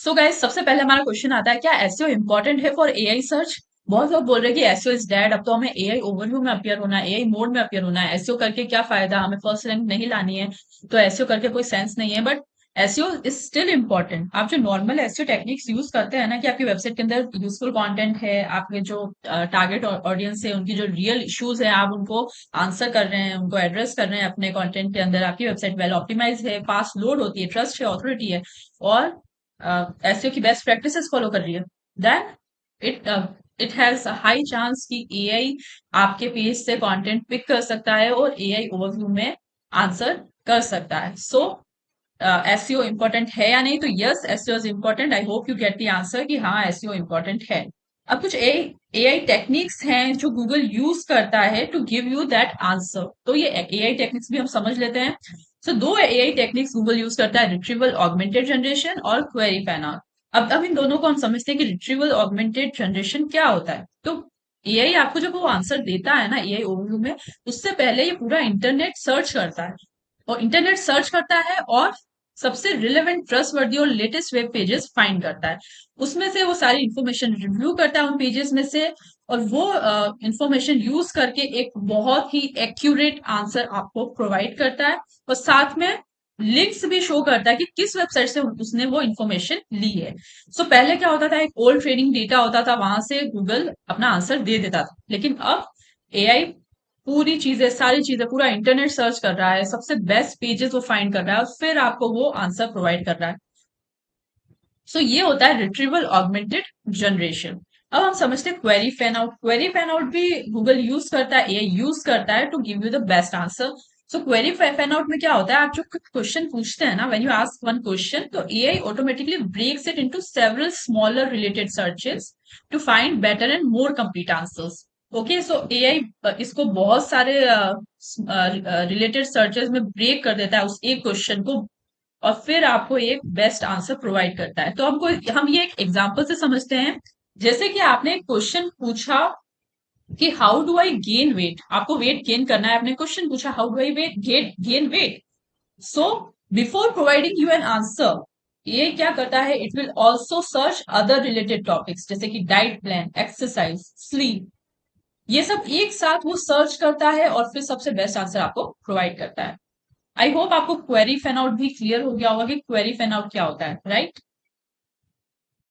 So guys, सबसे पहले हमारा क्वेश्चन आता है, क्या एसईओ इंपॉर्टेंट है फॉर एआई सर्च? बहुत लोग बोल रहे हैं कि एसईओ इज डेड, अब तो हमें एआई ओवरव्यू में अपीयर होना है, एआई मोड में अपीयर होना है। एसईओ करके क्या फायदा, हमें फर्स्ट रैंक नहीं लानी है, तो एसईओ करके कोई सेंस नहीं है। But SEO is still important. आप जो नॉर्मल एसईओ टेक्निक्स यूज करते हैं ना, कि आपकी वेबसाइट के अंदर यूजफुल कंटेंट है, आपके जो टारगेट ऑडियंस है, उनकी जो रियल इश्यूज है, आप उनको आंसर कर रहे हैं, उनको एड्रेस कर रहे हैं अपने कंटेंट के अंदर, आपकी वेबसाइट वेल ऑप्टिमाइज है, फास्ट लोड होती है, ट्रस्ट है, ऑथोरिटी है, और एसईओ की बेस्ट प्रैक्टिसेस फॉलो कर रही है, then it it has high chance कि एआई आपके पेज से कंटेंट पिक कर सकता है और एआई ओवरव्यू में आंसर कर सकता है। सो एसईओ इम्पोर्टेंट है या नहीं? तो yes, SEO is important. I hope you get the answer कि हाँ, एसईओ इम्पोर्टेंट है। अब कुछ एआई टेक्निक्स हैं जो गूगल यूज करता है to give you that answer. तो ये एआई टेक्निक्स भी हम समझ लेते हैं। सो दो एआई टेक्निक्स गूगल यूज करता है, रिट्रीवल ऑगमेंटेड जनरेशन और क्वेरी पैन आउट। अब इन दोनों को हम समझते हैं कि रिट्रीवल ऑगमेंटेड जनरेशन क्या होता है। तो एआई आपको जब वो आंसर देता है ना एआई ओवरव्यू में, उससे पहले ये पूरा इंटरनेट सर्च करता है, और इंटरनेट सर्च करता है और सबसे रिलेवेंट, ट्रस्टवर्दी और लेटेस्ट वेब पेजेस फाइंड करता है। उसमें से वो सारी इंफॉर्मेशन रिव्यू करता है उन पेजेस में से, और वो इंफॉर्मेशन यूज करके एक बहुत ही एक्यूरेट आंसर आपको प्रोवाइड करता है, और साथ में लिंक्स भी शो करता है कि किस वेबसाइट से उसने वो इंफॉर्मेशन ली है। सो पहले क्या होता था, एक ओल्ड ट्रेनिंग डेटा होता था, वहां से गूगल अपना आंसर दे देता था, लेकिन अब एआई पूरी चीजें, सारी चीजें, पूरा इंटरनेट सर्च कर रहा है, सबसे बेस्ट पेजेस वो फाइंड कर रहा है, और फिर आपको वो आंसर प्रोवाइड कर रहा है। सो ये होता है रिट्रीवल ऑगमेंटेड जनरेशन। अब हम समझते हैं query fan out. Query fan out भी गूगल यूज करता है, एआई यूज करता है to give you the best answer. So query fan out में क्या होता है, आप जो क्वेश्चन पूछते हैं ना, when you ask one question, तो AI automatically breaks it into several smaller related searches to find better and more complete answers. Okay, so AI इसको बहुत सारे रिलेटेड सर्चेस में ब्रेक कर देता है उस एक क्वेश्चन को, और फिर आपको एक बेस्ट आंसर प्रोवाइड करता है। तो हम ये एक एग्जांपल से समझते हैं। जैसे कि आपने एक क्वेश्चन पूछा कि how do I gain weight, आपको वेट गेन करना है, आपने क्वेश्चन पूछा how do I weight gain weight. So before providing you an answer, ये क्या करता है, it will also search other related topics, जैसे कि डाइट प्लान, एक्सरसाइज, स्लीप, ये सब एक साथ वो सर्च करता है और फिर सबसे बेस्ट आंसर आपको प्रोवाइड करता है। आई होप आपको क्वेरी फैन आउट भी क्लियर हो गया होगा कि क्वेरी फैन आउट क्या होता है, राइट?